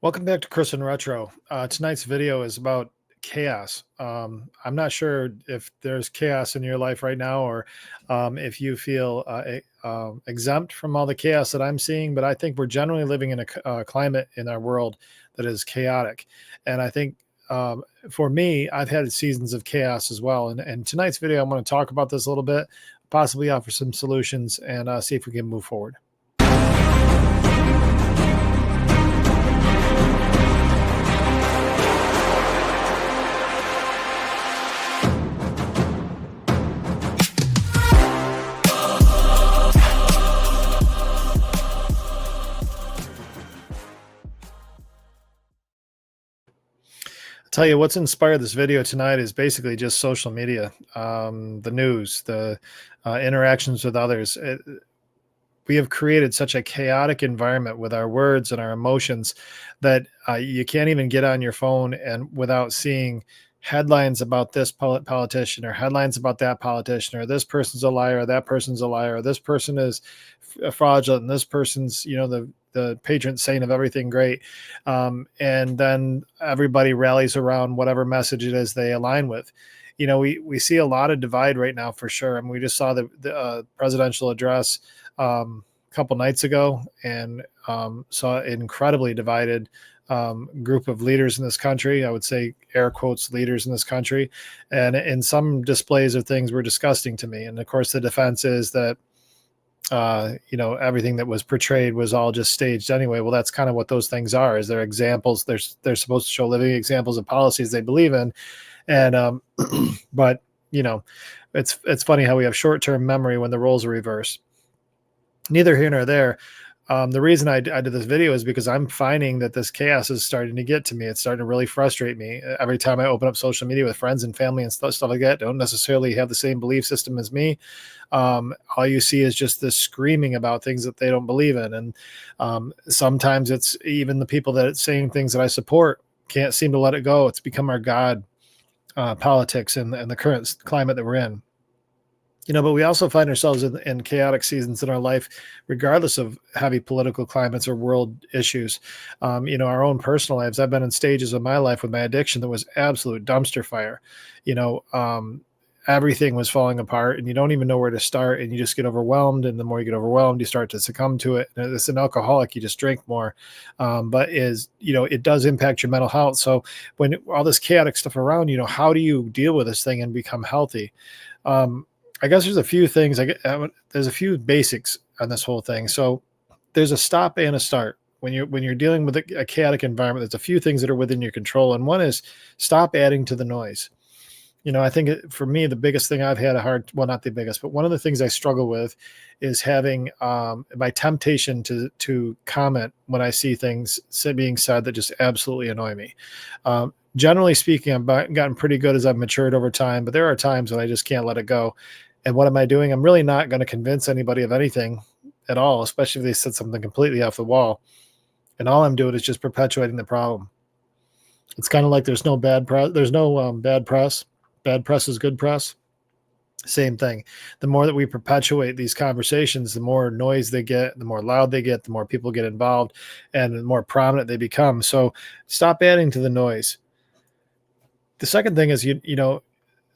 Welcome back to Chris and Retro. Tonight's video is about chaos. I'm not sure if there's chaos in your life right now, or if you feel exempt from all the chaos that I'm seeing, but I think we're generally living in a climate in our world that is chaotic. And I think for me, I've had seasons of chaos as well. And tonight's video, I'm going to talk about this a little bit, possibly offer some solutions, and see if we can move forward. Tell you what's inspired this video tonight is basically just social media, the news, the interactions with others. We have created such a chaotic environment with our words and our emotions that you can't even get on your phone and without seeing headlines about this politician, or headlines about that politician, or this person's a liar, or that person's a liar, or this person is fraudulent, and this person's the patron saint of everything great. And then everybody rallies around whatever message it is they align with. We see a lot of divide right now, for sure. I mean, we just saw the presidential address a couple nights ago, and saw an incredibly divided group of leaders in this country. I would say air quotes leaders in this country. And in some displays of things were disgusting to me. And of course, the defense is that everything that was portrayed was all just staged anyway. Well, that's kind of what those things are. Is they're examples. They're supposed to show living examples of policies they believe in. And but it's funny how we have short-term memory when the roles are reversed. Neither here nor there. The reason I did this video is because I'm finding that this chaos is starting to get to me. It's starting to really frustrate me. Every time I open up social media with friends and family and stuff like that, don't necessarily have the same belief system as me. All you see is just this screaming about things that they don't believe in. And sometimes it's even the people that it's saying things that I support can't seem to let it go. It's become our God, politics and the current climate that we're in. But we also find ourselves in chaotic seasons in our life, regardless of heavy political climates or world issues. Our own personal lives. I've been in stages of my life with my addiction that was absolute dumpster fire. Everything was falling apart, and you don't even know where to start, and you just get overwhelmed. And the more you get overwhelmed, you start to succumb to it. And as an alcoholic, you just drink more. But it does impact your mental health. So when all this chaotic stuff around, how do you deal with this thing and become healthy? I guess there's a few things. There's a few basics on this whole thing. So there's a stop and a start. When you're dealing with a chaotic environment, there's a few things that are within your control, and one is stop adding to the noise. I think for me, the biggest thing I've had not the biggest, but one of the things I struggle with is having my temptation to comment when I see things being said that just absolutely annoy me. Generally speaking, I've gotten pretty good as I've matured over time, but there are times when I just can't let it go. And what am I doing? I'm really not going to convince anybody of anything at all, especially if they said something completely off the wall. And all I'm doing is just perpetuating the problem. It's kind of like there's no bad press. There's no bad press. Bad press is good press. Same thing. The more that we perpetuate these conversations, the more noise they get, the more loud they get, the more people get involved, and the more prominent they become. So stop adding to the noise. The second thing is,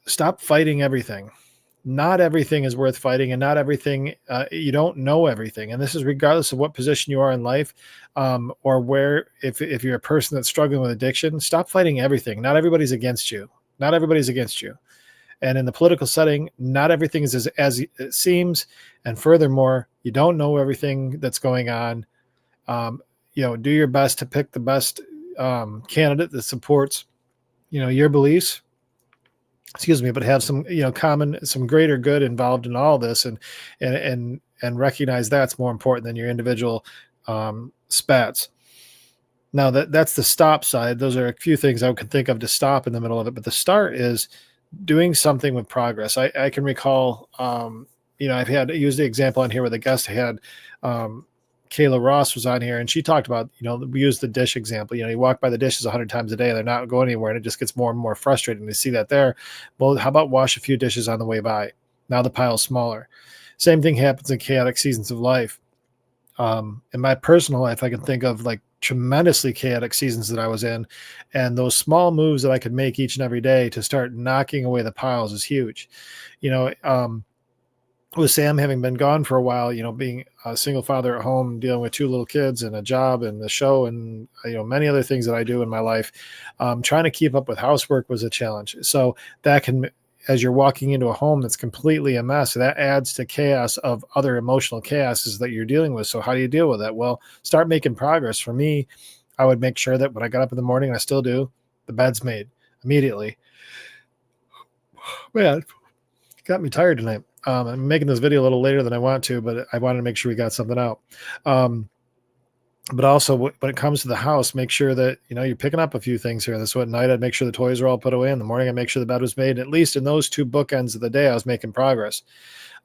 stop fighting everything. Not everything is worth fighting, and not everything, you don't know everything. And this is regardless of what position you are in life, or where, if you're a person that's struggling with addiction, stop fighting everything. Not everybody's against you. Not everybody's against you. And in the political setting, not everything is as it seems. And furthermore, you don't know everything that's going on. Do your best to pick the best candidate that supports, your beliefs. But have some, some greater good involved in all this, and recognize that's more important than your individual spats. Now that's the stop side. Those are a few things I could think of to stop in the middle of it. But the start is doing something with progress. I can recall, I've used the example on here where the guest had, Kayla Ross was on here, and she talked about, we use the dish example. You walk by the dishes 100 times a day, they're not going anywhere, and it just gets more and more frustrating to see that there. Well, how about wash a few dishes on the way by? Now the pile's smaller. Same thing happens in chaotic seasons of life. In my personal life, I can think of like tremendously chaotic seasons that I was in, and those small moves that I could make each and every day to start knocking away the piles is huge. You know, with Sam having been gone for a while, being a single father at home, dealing with two little kids and a job and the show and many other things that I do in my life, trying to keep up with housework was a challenge. So that can, as you're walking into a home that's completely a mess, that adds to chaos of other emotional chaoses that you're dealing with. So how do you deal with that? Well, start making progress. For me, I would make sure that when I got up in the morning, and I still do, the bed's made immediately. Man, got me tired tonight. I'm making this video a little later than I want to, but I wanted to make sure we got something out. Um, but also when it comes to the house, make sure that you're picking up a few things here. This at night I'd make sure the toys are all put away. In the morning I make sure the bed was made. At least in those two bookends of the day, I was making progress.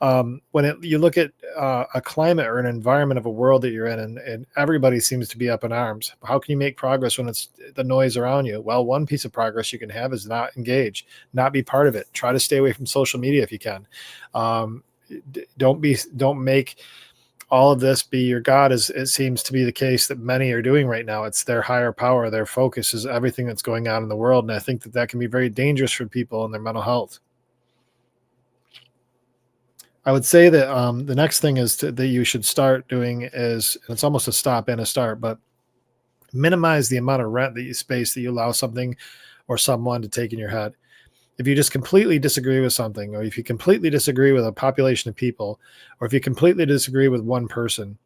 You look at a climate or an environment of a world that you're in, and everybody seems to be up in arms. How can you make progress when it's the noise around you? Well, one piece of progress you can have is not engage, not be part of it. Try to stay away from social media if you can. Um, don't make all of this be your God, as it seems to be the case that many are doing right now. It's their higher power. Their focus is everything that's going on in the world. And I think that can be very dangerous for people and their mental health. I would say that the next thing that you should start doing is, and it's almost a stop and a start, but minimize the amount of space that you allow something or someone to take in your head. If you just completely disagree with something, or if you completely disagree with a population of people, or if you completely disagree with one person,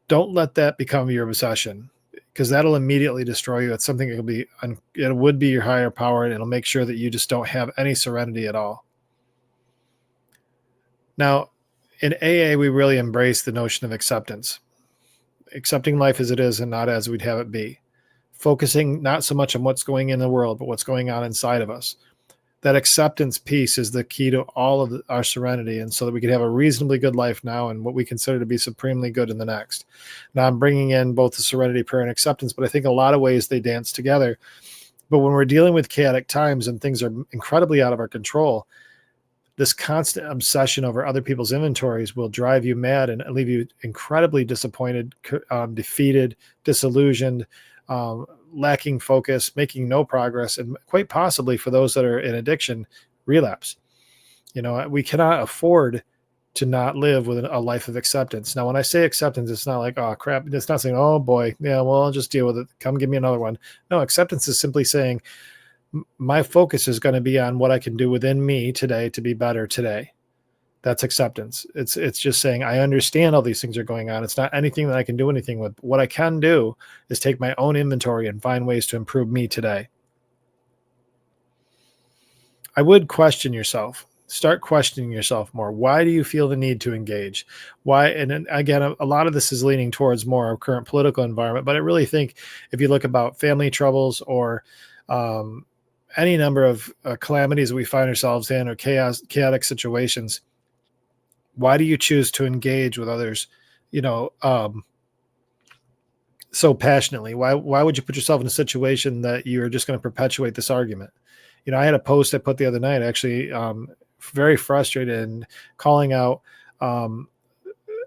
don't let that become your obsession, because that'll immediately destroy you. It's something it would be your higher power, and it'll make sure that you just don't have any serenity at all. Now, in AA, we really embrace the notion of acceptance, accepting life as it is and not as we'd have it be, focusing not so much on what's going in the world, but what's going on inside of us. That acceptance piece is the key to all of our serenity, and so that we can have a reasonably good life now and what we consider to be supremely good in the next. Now, I'm bringing in both the serenity, prayer, and acceptance, but I think a lot of ways they dance together. But when we're dealing with chaotic times and things are incredibly out of our control, this constant obsession over other people's inventories will drive you mad and leave you incredibly disappointed, defeated, disillusioned, lacking focus, making no progress, and quite possibly, for those that are in addiction, relapse. We cannot afford to not live with a life of acceptance. Now, when I say acceptance, it's not like, oh crap. It's not saying, oh boy, yeah, well, I'll just deal with it. Come give me another one. No, acceptance is simply saying, my focus is going to be on what I can do within me today to be better today. That's acceptance. It's just saying, I understand all these things are going on. It's not anything that I can do anything with. What I can do is take my own inventory and find ways to improve me today. I would question yourself. Start questioning yourself more. Why do you feel the need to engage? Why? And again, a lot of this is leaning towards more our current political environment, but I really think if you look about family troubles or any number of calamities we find ourselves in, or chaotic situations, why do you choose to engage with others, so passionately? Why would you put yourself in a situation that you're just going to perpetuate this argument? I had a post I put the other night, actually, very frustrated and calling out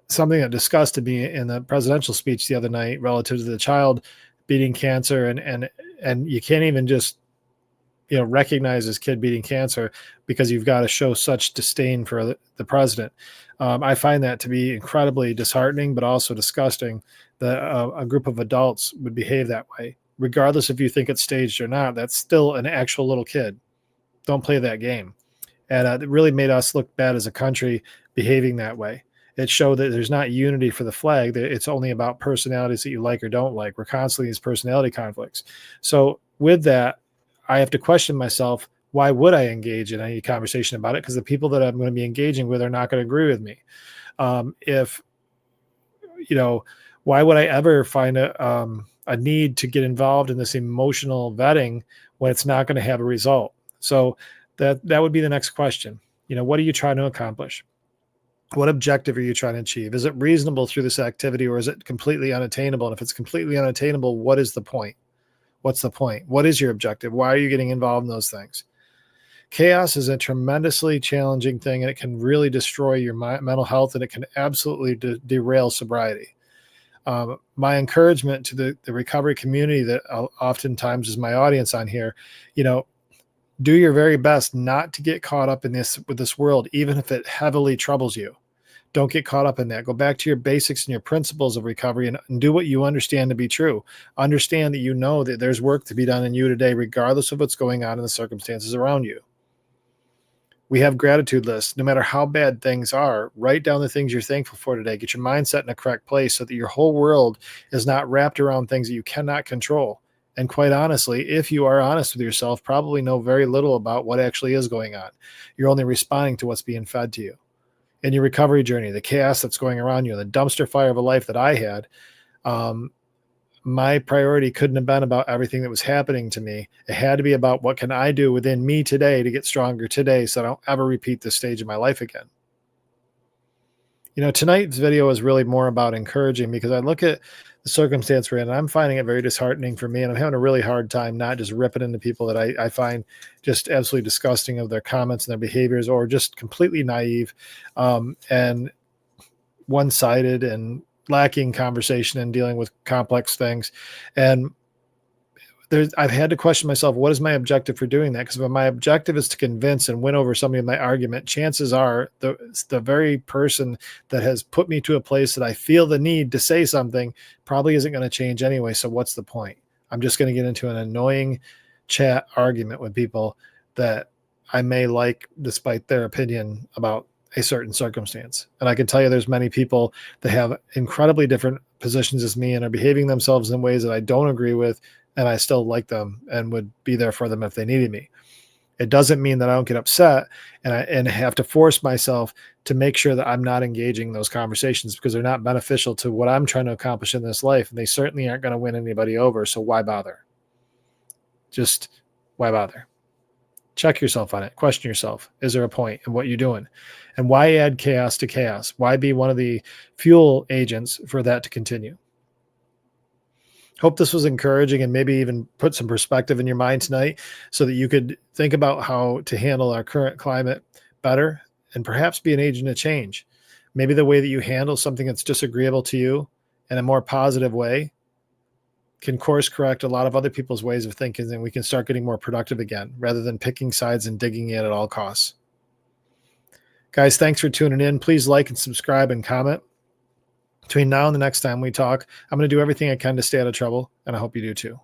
something that disgusted me in the presidential speech the other night relative to the child beating cancer, and you can't even just recognize this kid beating cancer because you've got to show such disdain for the president. I find that to be incredibly disheartening, but also disgusting that a group of adults would behave that way, regardless if you think it's staged or not. That's still an actual little kid. Don't play that game. And it really made us look bad as a country behaving that way. It showed that there's not unity for the flag. That it's only about personalities that you like or don't like. We're constantly these personality conflicts. So with that, I have to question myself, why would I engage in any conversation about it? Because the people that I'm going to be engaging with are not going to agree with me. Why would I ever find a need to get involved in this emotional vetting when it's not going to have a result? So that would be the next question. What are you trying to accomplish? What objective are you trying to achieve? Is it reasonable through this activity, or is it completely unattainable? And if it's completely unattainable, what is the point? What's the point? What is your objective? Why are you getting involved in those things? Chaos is a tremendously challenging thing, and it can really destroy your mental health, and it can absolutely derail sobriety. My encouragement to the recovery community that oftentimes is my audience on here, you know, do your very best not to get caught up in this with this world, even if it heavily troubles you. Don't get caught up in that. Go back to your basics and your principles of recovery and do what you understand to be true. Understand that you know that there's work to be done in you today, regardless of what's going on in the circumstances around you. We have gratitude lists. No matter how bad things are, write down the things you're thankful for today. Get your mindset in a correct place so that your whole world is not wrapped around things that you cannot control. And quite honestly, if you are honest with yourself, probably know very little about what actually is going on. You're only responding to what's being fed to you. In your recovery journey, the chaos that's going around you, the dumpster fire of a life that I had, my priority couldn't have been about everything that was happening to me. It had to be about what can I do within me today to get stronger today so I don't ever repeat this stage of my life again. You know, tonight's video is really more about encouraging because I look at the circumstance we're in and I'm finding it very disheartening for me. And I'm having a really hard time not just ripping into people that I find just absolutely disgusting of their comments and their behaviors, or just completely naive and one-sided and lacking conversation and dealing with complex things. And I've had to question myself, what is my objective for doing that? Because if my objective is to convince and win over somebody in my argument, chances are the very person that has put me to a place that I feel the need to say something probably isn't going to change anyway. So what's the point? I'm just going to get into an annoying chat argument with people that I may like despite their opinion about a certain circumstance. And I can tell you there's many people that have incredibly different positions as me and are behaving themselves in ways that I don't agree with, and I still like them and would be there for them if they needed me. It doesn't mean that I don't get upset and have to force myself to make sure that I'm not engaging those conversations, because they're not beneficial to what I'm trying to accomplish in this life. And they certainly aren't going to win anybody over. So why bother? Just why bother? Check yourself on it. Question yourself. Is there a point in what you're doing? And why add chaos to chaos? Why be one of the fuel agents for that to continue? Hope this was encouraging and maybe even put some perspective in your mind tonight so that you could think about how to handle our current climate better and perhaps be an agent of change. Maybe the way that you handle something that's disagreeable to you in a more positive way can course correct a lot of other people's ways of thinking, and we can start getting more productive again rather than picking sides and digging in at all costs. Guys, thanks for tuning in. Please like and subscribe and comment. Between now and the next time we talk, I'm going to do everything I can to stay out of trouble, and I hope you do too.